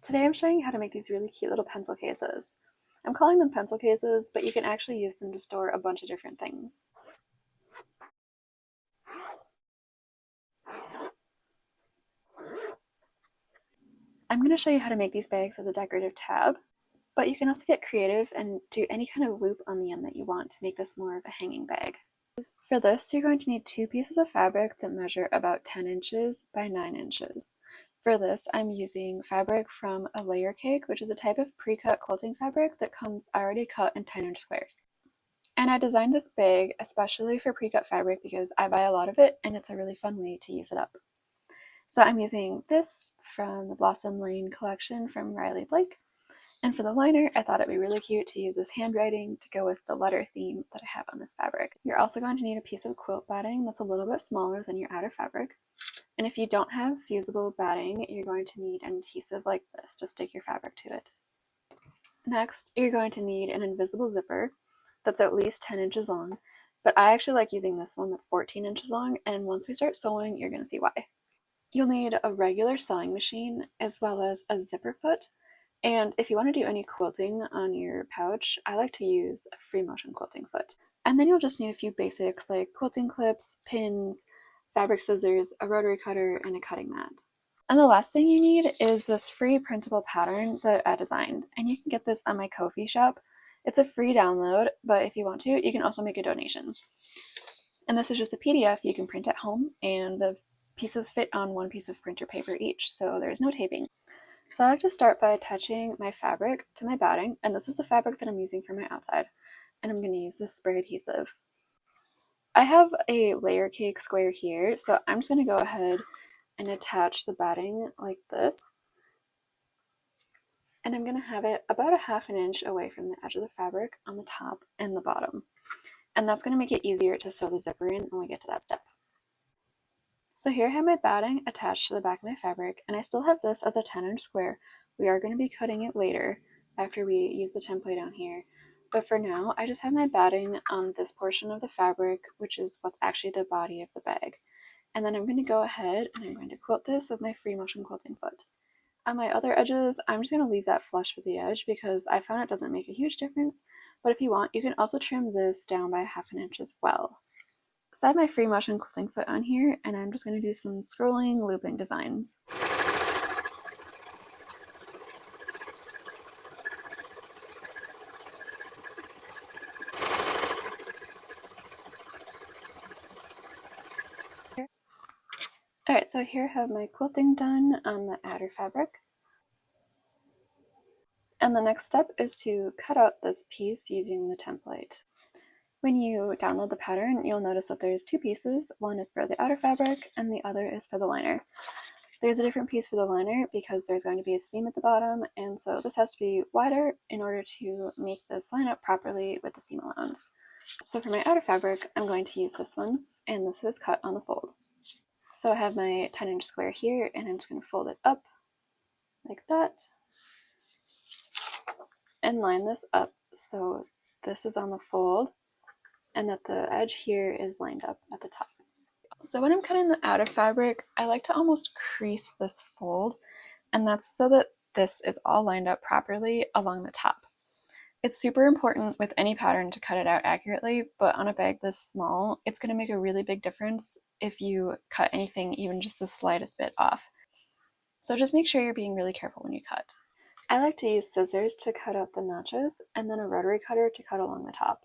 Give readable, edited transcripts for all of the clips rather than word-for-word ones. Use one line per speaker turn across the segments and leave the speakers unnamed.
Today I'm showing you how to make these really cute little pencil cases. I'm calling them pencil cases, but you can actually use them to store a bunch of different things. I'm going to show you how to make these bags with a decorative tab, but you can also get creative and do any kind of loop on the end that you want to make this more of a hanging bag. For this, you're going to need 2 pieces of fabric that measure about 10 inches by 9 inches. For this, I'm using fabric from a layer cake, which is a type of pre-cut quilting fabric that comes already cut in 10-inch squares. And I designed this bag especially for pre-cut fabric because I buy a lot of it and it's a really fun way to use it up. So I'm using this from the Blossom Lane collection from Riley Blake. And for the liner, I thought it'd be really cute to use this handwriting to go with the letter theme that I have on this fabric. You're also going to need a piece of quilt batting that's a little bit smaller than your outer fabric. And if you don't have fusible batting, you're going to need an adhesive like this to stick your fabric to it. Next, you're going to need an invisible zipper that's at least 10 inches long, but I actually like using this one that's 14 inches long, and once we start sewing, you're going to see why. You'll need a regular sewing machine as well as a zipper foot, and if you want to do any quilting on your pouch, I like to use a free motion quilting foot. And then you'll just need a few basics like quilting clips, pins, fabric scissors, a rotary cutter, and a cutting mat. And the last thing you need is this free printable pattern that I designed, and you can get this on my Ko-fi shop. It's a free download, but if you want to, you can also make a donation. And this is just a PDF you can print at home, and the pieces fit on 1 piece of printer paper each, so there's no taping. So I like to start by attaching my fabric to my batting, and this is the fabric that I'm using for my outside, and I'm going to use this spray adhesive. I have a layer cake square here, so I'm just going to go ahead and attach the batting like this. And I'm going to have it about a ½ inch away from the edge of the fabric on the top and the bottom. And that's going to make it easier to sew the zipper in when we get to that step. So here I have my batting attached to the back of my fabric, and I still have this as a 10-inch square. We are going to be cutting it later after we use the template down here. But for now, I just have my batting on this portion of the fabric, which is what's actually the body of the bag. And then I'm going to go ahead and I'm going to quilt this with my free motion quilting foot. On my other edges, I'm just going to leave that flush with the edge because I found it doesn't make a huge difference, but if you want, you can also trim this down by ½ inch as well. So I have my free motion quilting foot on here, and I'm just going to do some scrolling, looping designs. Alright, so here I have my quilting done on the outer fabric. And the next step is to cut out this piece using the template. When you download the pattern, you'll notice that there's 2 pieces. One is for the outer fabric and the other is for the liner. There's a different piece for the liner because there's going to be a seam at the bottom, and so this has to be wider in order to make this line up properly with the seam allowance. So for my outer fabric, I'm going to use this one, and this is cut on the fold. So I have my 10-inch square here, and I'm just going to fold it up like that and line this up so this is on the fold and that the edge here is lined up at the top. So when I'm cutting the outer fabric, I like to almost crease this fold, and that's so that this is all lined up properly along the top. It's super important with any pattern to cut it out accurately, but on a bag this small, it's going to make a really big difference if you cut anything even just the slightest bit off. So just make sure you're being really careful when you cut. I like to use scissors to cut out the notches, and then a rotary cutter to cut along the top.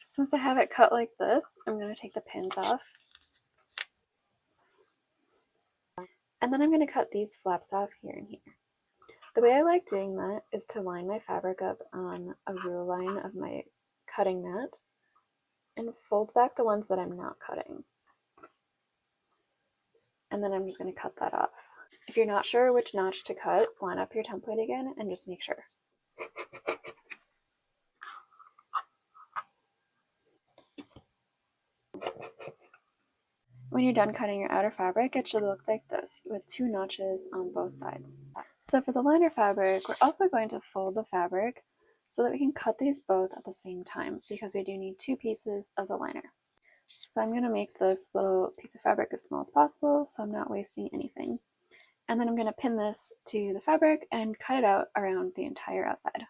Since I have it cut like this, I'm going to take the pins off. And then I'm going to cut these flaps off here and here. The way I like doing that is to line my fabric up on a rule line of my cutting mat and fold back the ones that I'm not cutting. And then I'm just going to cut that off. If you're not sure which notch to cut, line up your template again and just make sure. When you're done cutting your outer fabric, it should look like this, with 2 notches on both sides. So for the liner fabric, we're also going to fold the fabric so that we can cut these both at the same time, because we do need 2 pieces of the liner. So I'm going to make this little piece of fabric as small as possible so I'm not wasting anything. And then I'm going to pin this to the fabric and cut it out around the entire outside.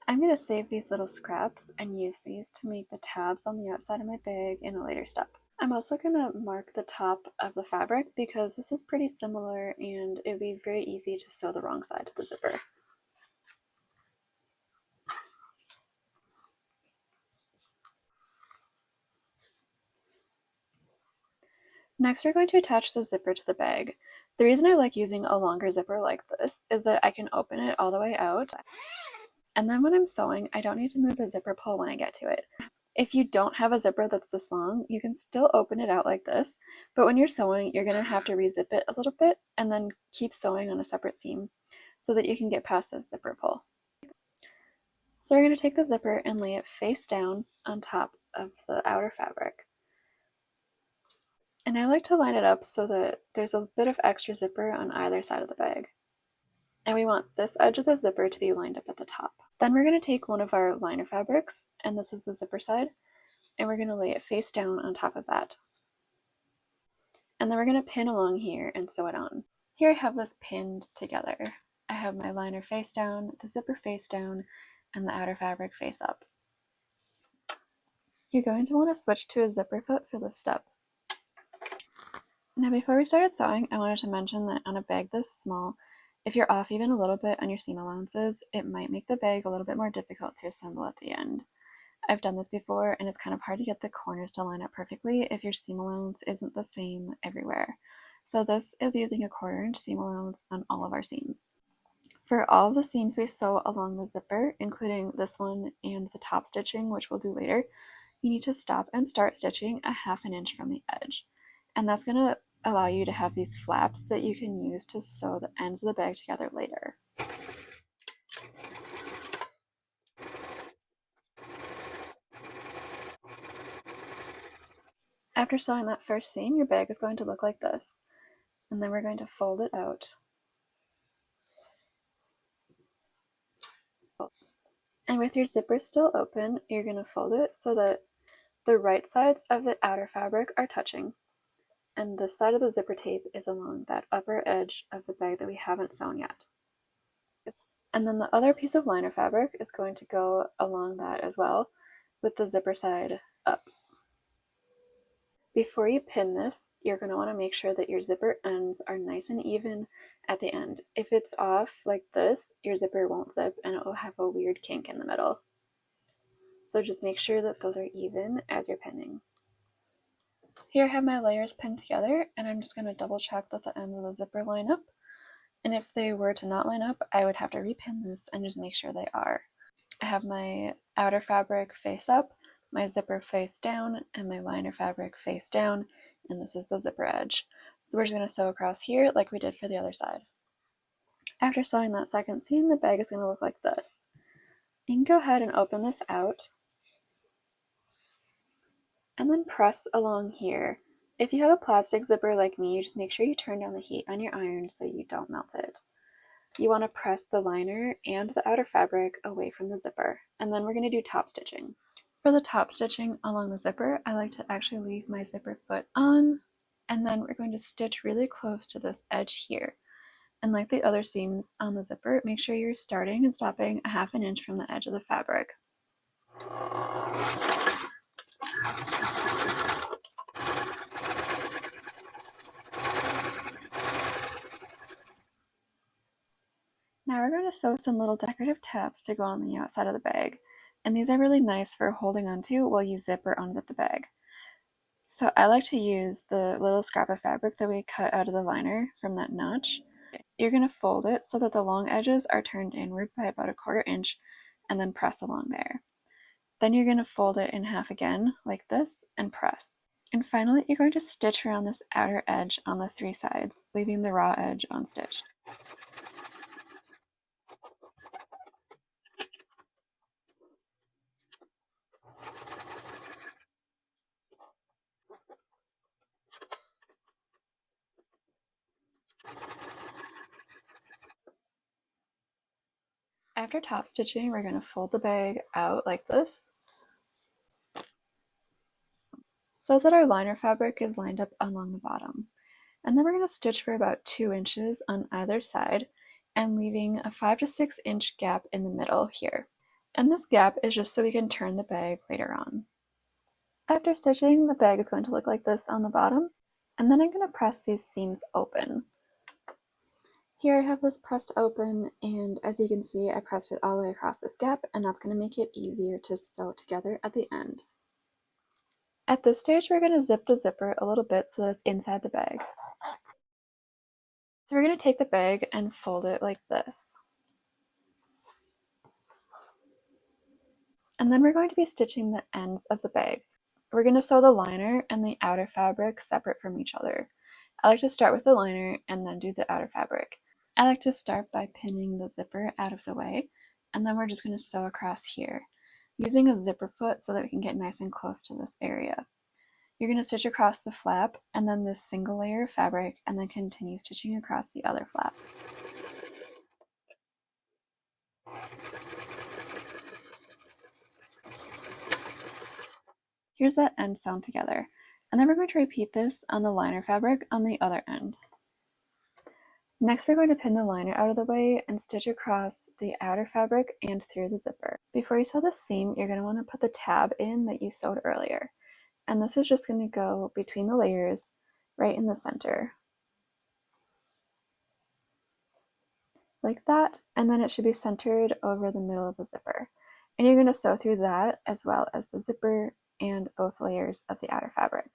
I'm going to save these little scraps and use these to make the tabs on the outside of my bag in a later step. I'm also going to mark the top of the fabric because this is pretty similar and it would be very easy to sew the wrong side to the zipper. Next, we're going to attach the zipper to the bag. The reason I like using a longer zipper like this is that I can open it all the way out, and then when I'm sewing, I don't need to move the zipper pull when I get to it. If you don't have a zipper that's this long, you can still open it out like this, but when you're sewing, you're going to have to re-zip it a little bit and then keep sewing on a separate seam so that you can get past this zipper pull. So we're going to take the zipper and lay it face down on top of the outer fabric. And I like to line it up so that there's a bit of extra zipper on either side of the bag. And we want this edge of the zipper to be lined up at the top. Then we're going to take one of our liner fabrics, and this is the zipper side, and we're going to lay it face down on top of that. And then we're going to pin along here and sew it on. Here I have this pinned together. I have my liner face down, the zipper face down, and the outer fabric face up. You're going to want to switch to a zipper foot for this step. Now before we started sewing, I wanted to mention that on a bag this small, if you're off even a little bit on your seam allowances, it might make the bag a little bit more difficult to assemble at the end. I've done this before and it's kind of hard to get the corners to line up perfectly if your seam allowance isn't the same everywhere. So this is using a 1/4 inch seam allowance on all of our seams. For all of the seams we sew along the zipper, including this one and the top stitching, which we'll do later, you need to stop and start stitching a 1/2 inch from the edge. And that's going to allow you to have these flaps that you can use to sew the ends of the bag together later. After sewing that first seam, your bag is going to look like this. And then we're going to fold it out. And with your zipper still open, you're going to fold it so that the right sides of the outer fabric are touching. And the side of the zipper tape is along that upper edge of the bag that we haven't sewn yet. And then the other piece of liner fabric is going to go along that as well, with the zipper side up. Before you pin this, you're going to want to make sure that your zipper ends are nice and even at the end. If it's off like this, your zipper won't zip and it will have a weird kink in the middle. So just make sure that those are even as you're pinning. Here I have my layers pinned together, and I'm just going to double check that the ends of the zipper line up. And if they were to not line up, I would have to repin this and just make sure they are. I have my outer fabric face up, my zipper face down, and my liner fabric face down, and this is the zipper edge. So we're just going to sew across here like we did for the other side. After sewing that second seam, the bag is going to look like this. You can go ahead and open this out, and then press along here. If you have a plastic zipper like me, just make sure you turn down the heat on your iron so you don't melt it. You want to press the liner and the outer fabric away from the zipper, and then we're going to do top stitching. For the top stitching along the zipper, I like to actually leave my zipper foot on, and then we're going to stitch really close to this edge here. And like the other seams on the zipper, make sure you're starting and stopping a 1/2 inch from the edge of the fabric. Now we're going to sew some little decorative tabs to go on the outside of the bag, and these are really nice for holding onto while you zip or unzip the bag. So I like to use the little scrap of fabric that we cut out of the liner from that notch. You're going to fold it so that the long edges are turned inward by about a 1/4 inch and then press along there. Then you're going to fold it in half again like this and press. And finally, you're going to stitch around this outer edge on the 3 sides, leaving the raw edge unstitched. After top stitching, we're going to fold the bag out like this so that our liner fabric is lined up along the bottom. And then we're going to stitch for about 2 inches on either side and leaving a 5 to 6 inch gap in the middle here. And this gap is just so we can turn the bag later on. After stitching, the bag is going to look like this on the bottom, and then I'm going to press these seams open. Here I have this pressed open, and as you can see, I pressed it all the way across this gap, and that's going to make it easier to sew together at the end. At this stage, we're going to zip the zipper a little bit so that it's inside the bag. So we're going to take the bag and fold it like this. And then we're going to be stitching the ends of the bag. We're going to sew the liner and the outer fabric separate from each other. I like to start with the liner and then do the outer fabric. I like to start by pinning the zipper out of the way, and then we're just going to sew across here, using a zipper foot so that we can get nice and close to this area. You're going to stitch across the flap and then this single layer of fabric, and then continue stitching across the other flap. Here's that end sewn together, and then we're going to repeat this on the liner fabric on the other end. Next, we're going to pin the liner out of the way and stitch across the outer fabric and through the zipper. Before you sew the seam, you're going to want to put the tab in that you sewed earlier. And this is just going to go between the layers right in the center. Like that, and then it should be centered over the middle of the zipper. And you're going to sew through that as well as the zipper and both layers of the outer fabric.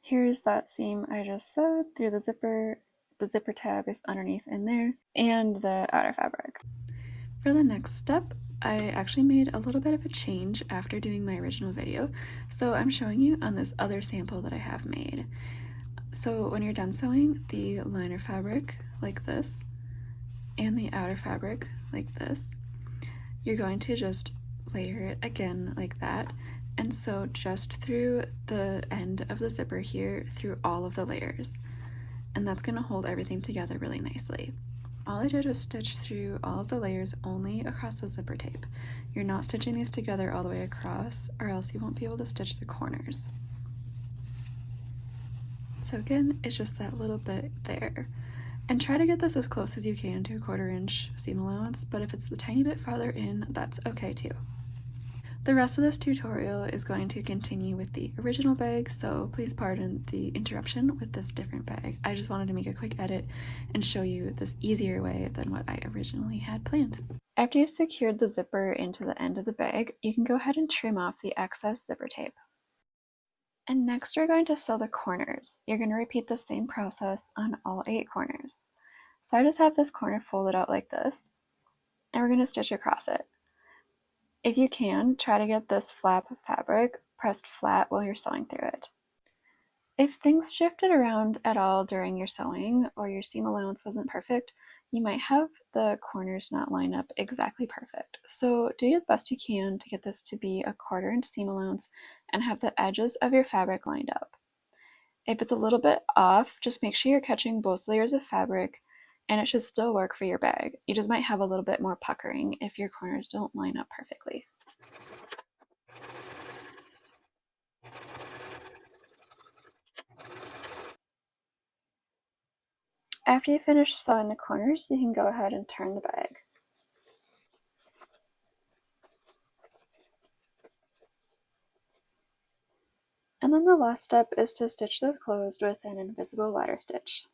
Here's that seam I just sewed through the zipper. The zipper tab is underneath in there, and the outer fabric. For the next step, I actually made a little bit of a change after doing my original video, so I'm showing you on this other sample that I have made. So when you're done sewing the liner fabric like this, and the outer fabric like this, you're going to just layer it again like that, and sew just through the end of the zipper here through all of the layers, and that's going to hold everything together really nicely. All I did was stitch through all of the layers only across the zipper tape. You're not stitching these together all the way across, or else you won't be able to stitch the corners. So again, it's just that little bit there. And try to get this as close as you can to a 1/4 inch seam allowance, but if it's a tiny bit farther in, that's okay too. The rest of this tutorial is going to continue with the original bag, so please pardon the interruption with this different bag. I just wanted to make a quick edit and show you this easier way than what I originally had planned. After you've secured the zipper into the end of the bag, you can go ahead and trim off the excess zipper tape. And next we're going to sew the corners. You're going to repeat the same process on all 8 corners. So I just have this corner folded out like this, and we're going to stitch across it. If you can, try to get this flap of fabric pressed flat while you're sewing through it. If things shifted around at all during your sewing or your seam allowance wasn't perfect, you might have the corners not line up exactly perfect. So do the best you can to get this to be a 1/4 inch seam allowance and have the edges of your fabric lined up. If it's a little bit off, just make sure you're catching both layers of fabric, and it should still work for your bag. You just might have a little bit more puckering if your corners don't line up perfectly. After you finish sewing the corners, you can go ahead and turn the bag. And then the last step is to stitch those closed with an invisible ladder stitch.